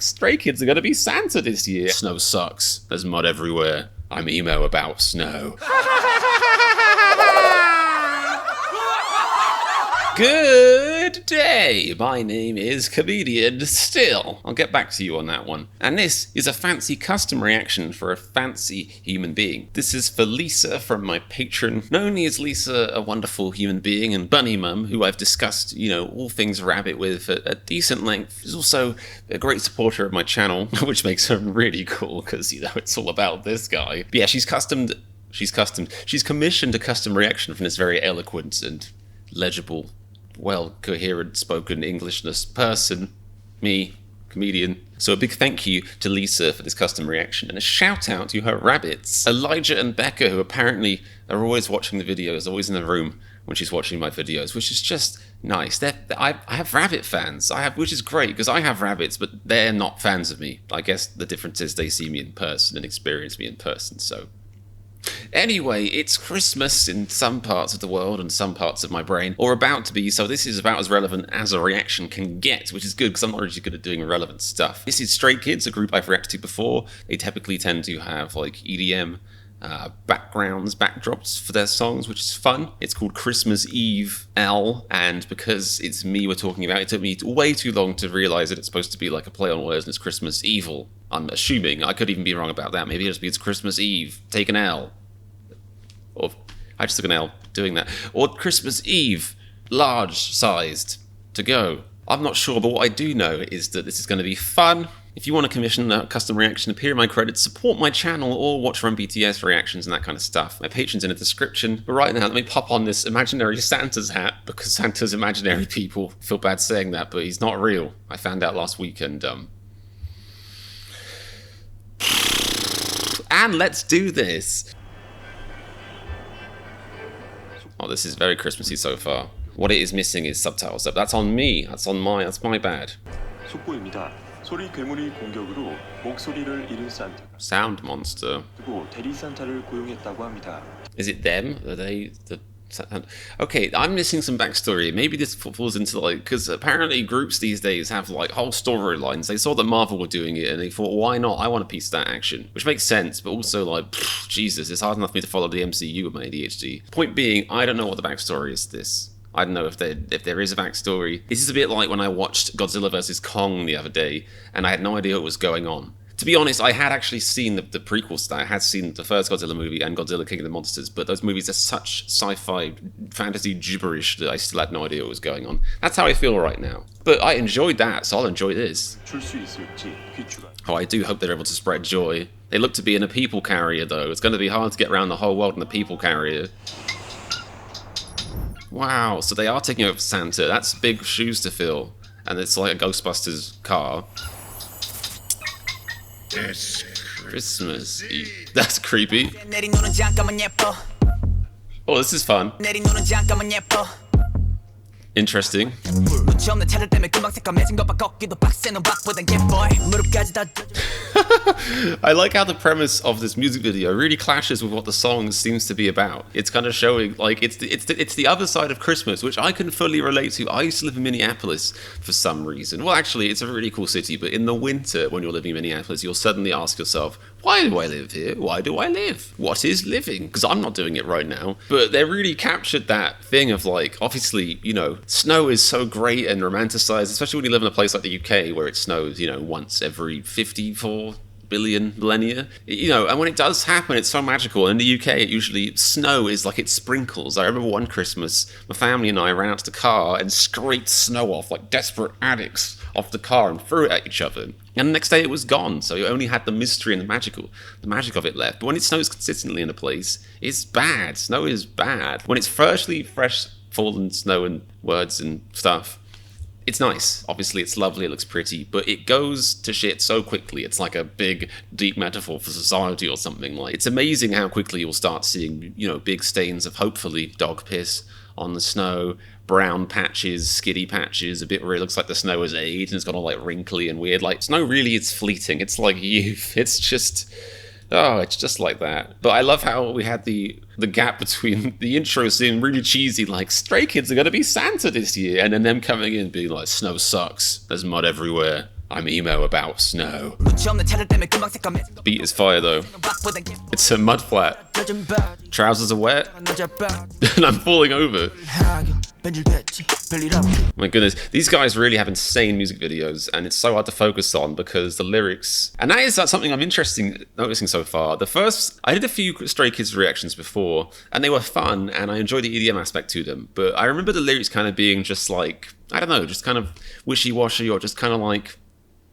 Stray Kids are gonna be Santa this year. Snow sucks. There's mud everywhere. I'm emo about snow. Good day! My name is Comedian Still. I'll get back to you on that one. And this is a fancy custom reaction for a fancy human being. This is for Lisa from my patron. Not only is Lisa a wonderful human being and bunny mum who I've discussed, all things rabbit with at decent length, she's also a great supporter of my channel, which makes her really cool because, it's all about this guy. But yeah, she's commissioned a custom reaction from this very eloquent and legible, coherent spoken Englishness person, me, comedian. So a big thank you to Lisa for this custom reaction, and a shout out to her rabbits, Elijah and Becca, who apparently are always watching the videos, always in the room when she's watching my videos, which is just nice. I have rabbit fans, which is great, because I have rabbits, but they're not fans of me. I guess the difference is they see me in person and experience me in person, so. Anyway, it's Christmas in some parts of the world and some parts of my brain, or about to be, so this is about as relevant as a reaction can get, which is good because I'm not really good at doing relevant stuff. This is Stray Kids, a group I've reacted to before. They typically tend to have EDM backdrops for their songs, which is fun. It's called Christmas EveL, and because it's me we're talking about, it took me way too long to realize that it's supposed to be like a play on words and it's Christmas EveL. I'm assuming. I could even be wrong about that. Maybe it just means Christmas Eve, take an L. Or I just took an L doing that. Or Christmas Eve, large-sized, to go. I'm not sure, but what I do know is that this is going to be fun. If you want to commission a custom reaction, appear in my credits, support my channel, or watch Run BTS reactions and that kind of stuff, my Patreon's in the description. But right now, let me pop on this imaginary Santa's hat, because Santa's imaginary people. I feel bad saying that, but he's not real. I found out last week, and let's do this. Oh, this is very Christmassy so far. What it is missing is subtitles. That's on me. That's my bad. 속보입니다. 소리 괴물의 공격으로 목소리를 잃은 산타. Sound monster. 그리고 대리 산타를 고용했다고 합니다. Is it them? Are they the? Okay, I'm missing some backstory. Maybe this falls into because apparently groups these days have whole storylines. They saw that Marvel were doing it and they thought, why not? I want a piece of that action, which makes sense. But also Jesus, it's hard enough for me to follow the MCU with my ADHD. Point being, I don't know what the backstory is to this. I don't know if there is a backstory. This is a bit like when I watched Godzilla vs. Kong the other day, and I had no idea what was going on. To be honest, I had actually seen the prequels. I had seen the first Godzilla movie and Godzilla King of the Monsters, but those movies are such sci-fi fantasy gibberish that I still had no idea what was going on. That's how I feel right now. But I enjoyed that, so I'll enjoy this. Oh, I do hope they're able to spread joy. They look to be in a people carrier, though. It's going to be hard to get around the whole world in a people carrier. Wow, so they are taking over Santa. That's big shoes to fill. And it's like a Ghostbusters car. It's Christmas Eve. That's creepy. Oh, this is fun. Interesting. I like how the premise of this music video really clashes with what the song seems to be about. It's kind of showing it's the other side of Christmas, which I can fully relate to. I used to live in Minneapolis for some reason. Well, actually, it's a really cool city, but in the winter, when you're living in Minneapolis, you'll suddenly ask yourself, why do I live here? Why do I live? What is living? Because I'm not doing it right now. But they really captured that thing of obviously, snow is so great and romanticized, especially when you live in a place like the UK where it snows, once every 54 billion millennia. And when it does happen, it's so magical. In the UK, it usually, snow is it sprinkles. I remember one Christmas, my family and I ran out to the car and scraped snow off like desperate addicts off the car and threw it at each other. And the next day it was gone, so you only had the mystery and the magic of it left. But when it snows consistently in a place, it's bad. Snow is bad. When it's freshly fresh fallen snow and words and stuff, it's nice. Obviously, it's lovely, it looks pretty, but it goes to shit so quickly. It's like a big, deep metaphor for society or something. It's amazing how quickly you'll start seeing, big stains of hopefully dog piss on the snow, brown patches, skiddy patches, a bit where it looks like the snow has aged and it's got all wrinkly and weird. Snow really is fleeting. It's like youth. It's just, oh, it's just like that. But I love how we had the the gap between the intro seeming really cheesy, like Stray Kids are gonna be Santa this year, and then them coming in being like, snow sucks, there's mud everywhere, I'm emo about snow. The beat is fire though. It's a mud flat. Trousers are wet. And I'm falling over. My goodness, these guys really have insane music videos, and it's so hard to focus on because the lyrics, and that is something I'm noticing so far. I did a few Stray Kids reactions before, and they were fun, and I enjoyed the EDM aspect to them, but I remember the lyrics kind of being just like, I don't know, just kind of wishy-washy, or just kind of like,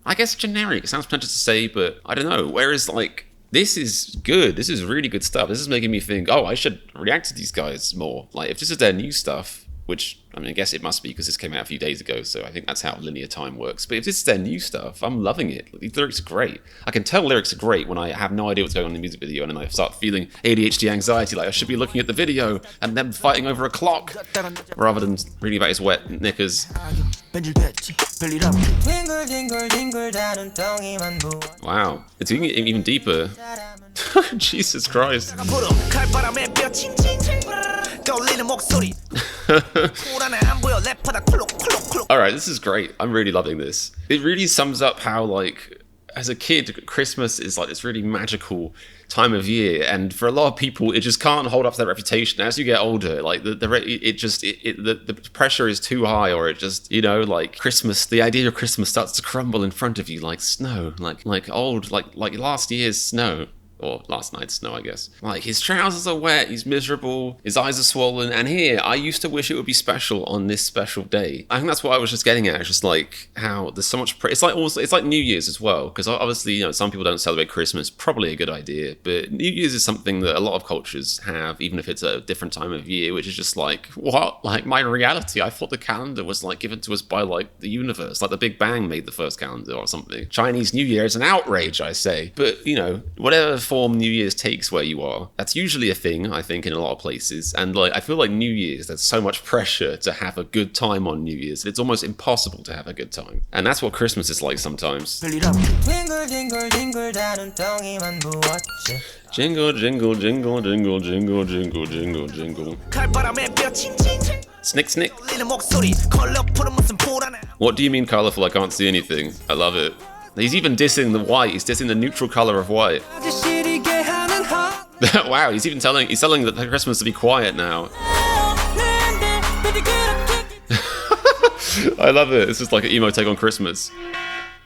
I guess generic. It sounds pretentious to say, but I don't know. Whereas like, this is good. This is really good stuff. This is making me think, oh, I should react to these guys more. Like, if this is their new stuff, which, I mean, I guess it must be because this came out a few days ago, so I think that's how linear time works. But if this is their new stuff, I'm loving it. These lyrics are great. I can tell lyrics are great when I have no idea what's going on in the music video, and then I start feeling ADHD anxiety, like I should be looking at the video and them fighting over a clock, rather than reading about his wet knickers. Wow, it's even deeper. Jesus Christ. Alright, this is great. I'm really loving this. It really sums up how, like, as a kid, Christmas is like this really magical time of year, and for a lot of people, it just can't hold up to that reputation. As you get older, like the pressure is too high, or it just, you know, like Christmas, the idea of Christmas starts to crumble in front of you like snow, like last year's snow. Or last night's snow, I guess. Like, his trousers are wet, he's miserable, his eyes are swollen, and here, I used to wish it would be special on this special day. I think that's what I was just getting at. It's just like how there's so much it's like New Year's as well, because obviously, you know, some people don't celebrate Christmas, probably a good idea, but New Year's is something that a lot of cultures have, even if it's a different time of year, which is just like, what? Like, my reality, I thought the calendar was like given to us by like the universe, like the Big Bang made the first calendar or something. Chinese New Year is an outrage, I say. But, you know, whatever form New Year's takes where you are, that's usually a thing, I think, in a lot of places. And like, I feel like New Year's, there's so much pressure to have a good time on New Year's, it's almost impossible to have a good time. And that's what Christmas is like sometimes. Jingle, jingle, jingle, jingle, jingle, jingle, jingle, jingle. Snick, snick. What do you mean colourful? I can't see anything. I love it. He's even dissing the white. He's dissing the neutral colour of white. Wow, he's telling that Christmas to be quiet now. I love it. It's just like an emo take on Christmas.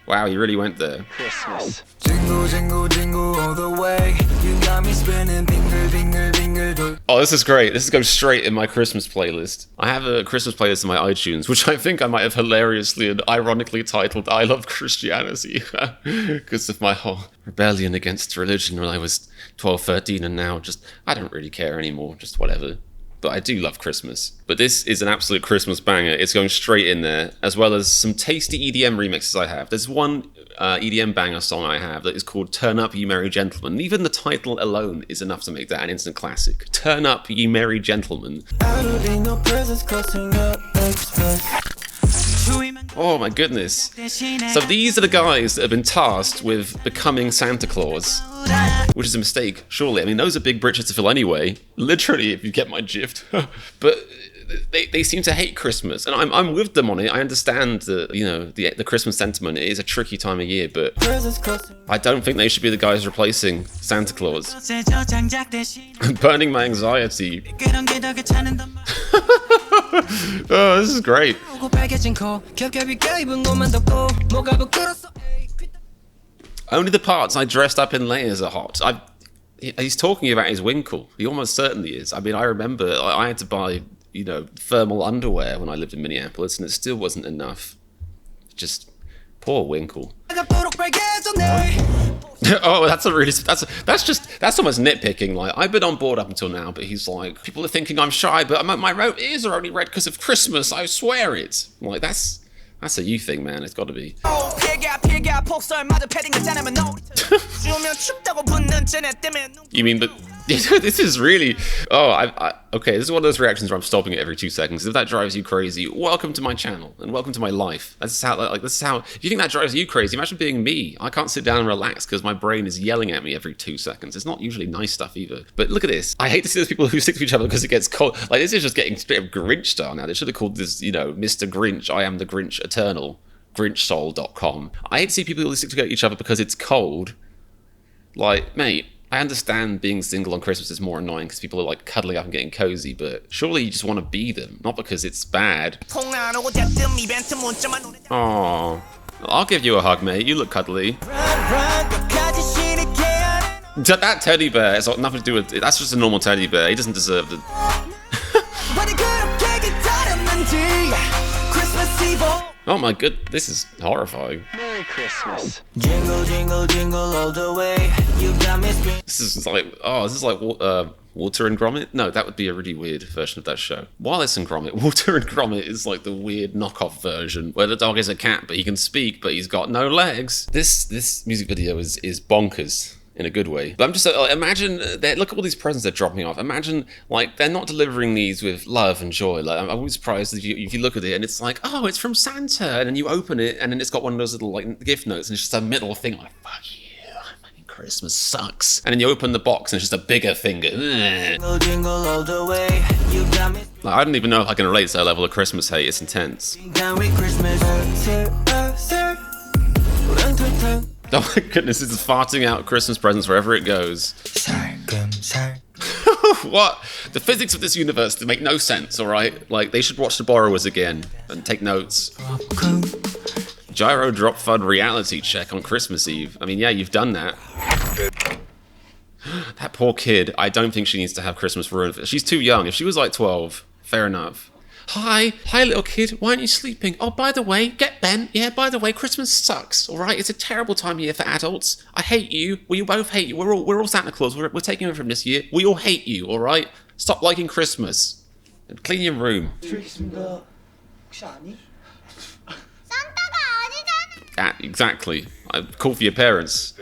Wow, you really went there. Christmas. Jingle, jingle, jingle all the way. You got me spinning, bingle, bingle, bingle. Oh, this is great. This goes straight in my Christmas playlist. I have a Christmas playlist in my iTunes, which I think I might have hilariously and ironically titled I Love Christianity, because of my whole rebellion against religion when I was 12, 13, and now just, I don't really care anymore, just whatever. But I do love Christmas. But this is an absolute Christmas banger. It's going straight in there, as well as some tasty EDM remixes I have. There's one EDM banger song I have that is called Turn Up, Ye Merry Gentlemen. And even the title alone is enough to make that an instant classic. Turn Up, Ye Merry Gentlemen. Oh my goodness. So these are the guys that have been tasked with becoming Santa Claus, which is a mistake, surely. I mean, those are big britches to fill anyway, literally, if you get my drift. But they seem to hate Christmas, and I'm with them on it. I understand that, you know, the Christmas sentiment. It is a tricky time of year, but I don't think they should be the guys replacing Santa Claus. Burning my anxiety. Oh, this is great. Only the parts I dressed up in layers are hot. He's talking about his winkle. He almost certainly is. I mean, I remember I had to buy, you know, thermal underwear when I lived in Minneapolis, and it still wasn't enough. Just poor winkle. Oh, that's almost nitpicking. Like, I've been on board up until now, but he's like, people are thinking I'm shy, but my ears are only red because of Christmas. I swear it. Like, that's a you thing, man. It's got to be. You mean This is really. Oh, okay. This is one of those reactions where I'm stopping it every 2 seconds. If that drives you crazy, welcome to my channel and welcome to my life. This is how. If you think that drives you crazy, imagine being me. I can't sit down and relax because my brain is yelling at me every 2 seconds. It's not usually nice stuff either. But look at this. I hate to see those people who stick to each other because it gets cold. Like, this is just getting straight up Grinch style now. They should have called this, Mr. Grinch. I am the Grinch Eternal. GrinchSoul.com. I hate to see people who stick to each other because it's cold. Like, mate. I understand being single on Christmas is more annoying because people are like cuddling up and getting cozy, but surely you just want to be them, not because it's bad. Aww. I'll give you a hug, mate. You look cuddly. That teddy bear has got nothing to do with it. That's just a normal teddy bear. He doesn't deserve the... Oh my god, this is horrifying. Merry Christmas. Jingle, jingle, jingle all the way. You got me spring. This is like Water and Gromit? No, that would be a really weird version of that show. Wallace and Gromit. Water and Gromit is like the weird knockoff version where the dog is a cat, but he can speak, but he's got no legs. This music video is bonkers. In a good way. But I'm just imagine look at all these presents they're dropping off. Imagine like they're not delivering these with love and joy. Like I'm always surprised if you look at it and it's like, oh, it's from Santa, and then you open it and then it's got one of those little like gift notes and it's just a middle thing like fuck you. Christmas sucks. And then you open the box and it's just a bigger finger. Jingle, jingle all the way. You got me. Like, I don't even know if I can relate to that level of Christmas hate. It's intense. Merry Christmas. Oh my goodness, this is farting out Christmas presents wherever it goes. What? The physics of this universe make no sense, alright? Like, they should watch The Borrowers again and take notes. Gyro Drop Fud reality check on Christmas Eve. I mean, yeah, you've done that. That poor kid, I don't think she needs to have Christmas ruined. She's too young. If she was like 12, fair enough. Hi little kid, why aren't you sleeping? Oh, by the way, get bent. Yeah, by the way, Christmas sucks, alright? It's a terrible time of year for adults. I hate you. We both hate you. We're all Santa Claus. We're taking over from this year. We all hate you, alright? Stop liking Christmas. And clean your room. Exactly. I call for your parents.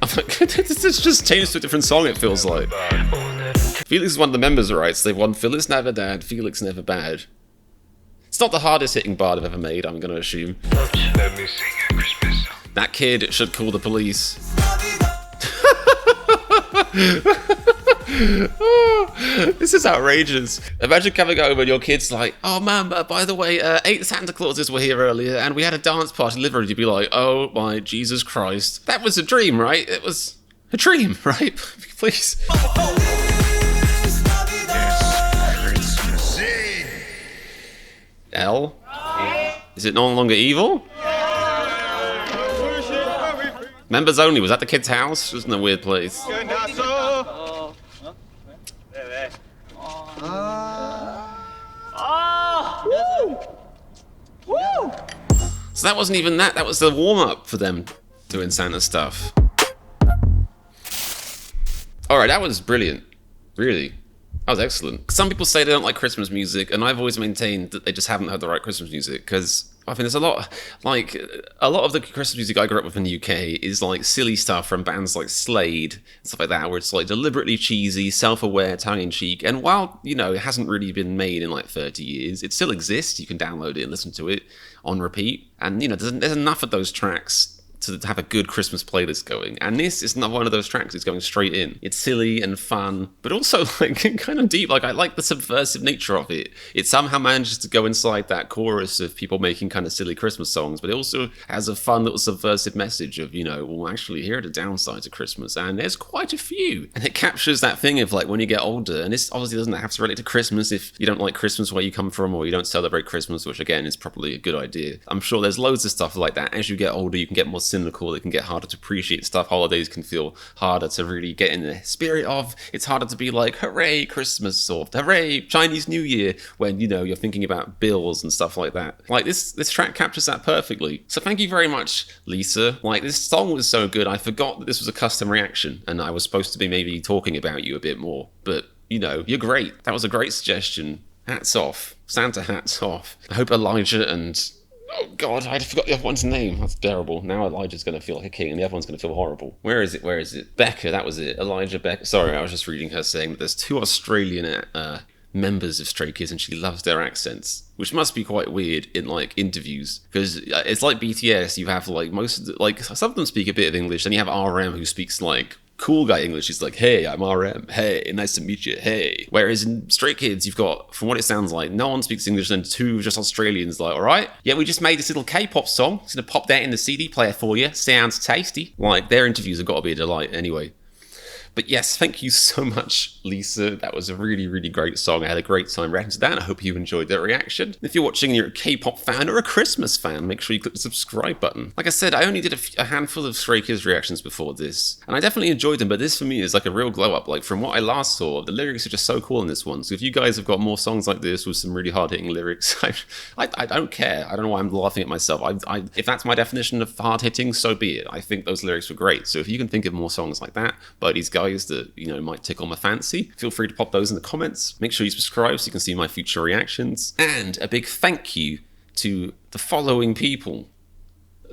I'm like, this just changed to a different song, it feels like. Felix is one of the members, right? So they've won Phyllis Never Dad, Felix Never Bad. It's not the hardest hitting bard I've ever made, I'm gonna assume. Let me sing a Christmas song. That kid should call the police. Oh, this is outrageous. Imagine coming home and your kid's like, oh man, by the way, 8 Santa Clauses were here earlier and we had a dance party delivered. You'd be like, oh my Jesus Christ. That was a dream, right? It was a dream, right? Please. L? Is it no longer evil? Members only, was that the kid's house? Isn't a weird place? So that wasn't even that was the warm-up for them doing Santa stuff. Alright, that was brilliant. Really. That was excellent. Some people say they don't like Christmas music, and I've always maintained that they just haven't heard the right Christmas music, because I think there's a lot of the Christmas music I grew up with in the UK is like silly stuff from bands like Slade and stuff like that, where it's like deliberately cheesy, self-aware, tongue-in-cheek, and while, it hasn't really been made in like 30 years, it still exists. You can download it and listen to it on repeat, and there's enough of those tracks to have a good Christmas playlist going. And this is not one of those tracks. It's going straight in. It's silly and fun, but also like kind of deep. Like I like the subversive nature of it. It somehow manages to go inside that chorus of people making kind of silly Christmas songs, but it also has a fun little subversive message of, well, actually, here are the downsides of Christmas, and there's quite a few. And it captures that thing of like when you get older, and this obviously doesn't have to relate to Christmas if you don't like Christmas where you come from, or you don't celebrate Christmas, which again is probably a good idea. I'm sure there's loads of stuff like that. As you get older, you can get more cynical, it can get harder to appreciate stuff, holidays can feel harder to really get in the spirit of, it's harder to be like, hooray Christmas, or hooray Chinese New Year, when, you're thinking about bills and stuff like that. Like, this track captures that perfectly. So thank you very much, Lisa. Like, this song was so good, I forgot that this was a custom reaction, and I was supposed to be maybe talking about you a bit more, but, you're great. That was a great suggestion. Hats off. Santa hats off. I hope Elijah and Oh god, I forgot the other one's name. That's terrible. Now Elijah's going to feel like a king and the other one's going to feel horrible. Where is it? Becca, that was it. Elijah Becca. Sorry, I was just reading her saying that there's 2 Australian members of Stray Kids and she loves their accents, which must be quite weird in like interviews, because it's like BTS. You have like some of them speak a bit of English, then you have RM who speaks like cool guy English. He's like, hey, I'm RM, hey, nice to meet you, hey. Whereas in Stray Kids, you've got, from what it sounds like, no one speaks English, and 2 just Australians like, all right, yeah, we just made this little K-pop song, it's gonna pop that in the CD player for you, sounds tasty. Like, their interviews have got to be a delight anyway. But yes, thank you so much, Lisa. That was a really, really great song. I had a great time reacting to that, and I hope you enjoyed that reaction. If you're watching and you're a K-pop fan or a Christmas fan, make sure you click the subscribe button. Like I said, I only did a handful of Stray Kids reactions before this, and I definitely enjoyed them, but this for me is like a real glow-up. Like, from what I last saw, the lyrics are just so cool in this one. So if you guys have got more songs like this with some really hard-hitting lyrics, I don't care. I don't know why I'm laughing at myself. If that's my definition of hard-hitting, so be it. I think those lyrics were great. So if you can think of more songs like that by these guys that, you know, might tickle my fancy, feel free to pop those in the comments. Make sure you subscribe so you can see my future reactions. And a big thank you to the following people.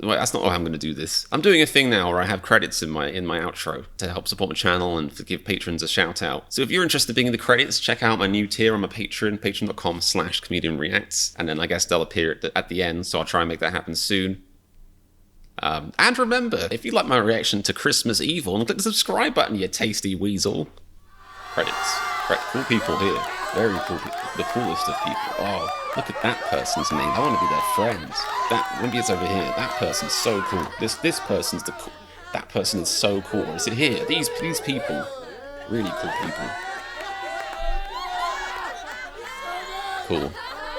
Well, that's not how I'm going to do this. I'm doing a thing now where I have credits in my outro to help support my channel and to give patrons a shout out. So if you're interested in being in the credits, check out my new tier on my Patreon, patreon.com/comedianreacts. And then I guess they'll appear at the end, so I'll try and make that happen soon. And remember, if you like my reaction to Christmas EveL, click the subscribe button, you tasty weasel. Credits. Right, cool people here. Very cool people. The coolest of people. Oh, look at that person's name. I want to be their friends. Maybe it's over here. That person's so cool. This person's the cool. That person is so cool. Or is it here? These people. Really cool people. Cool.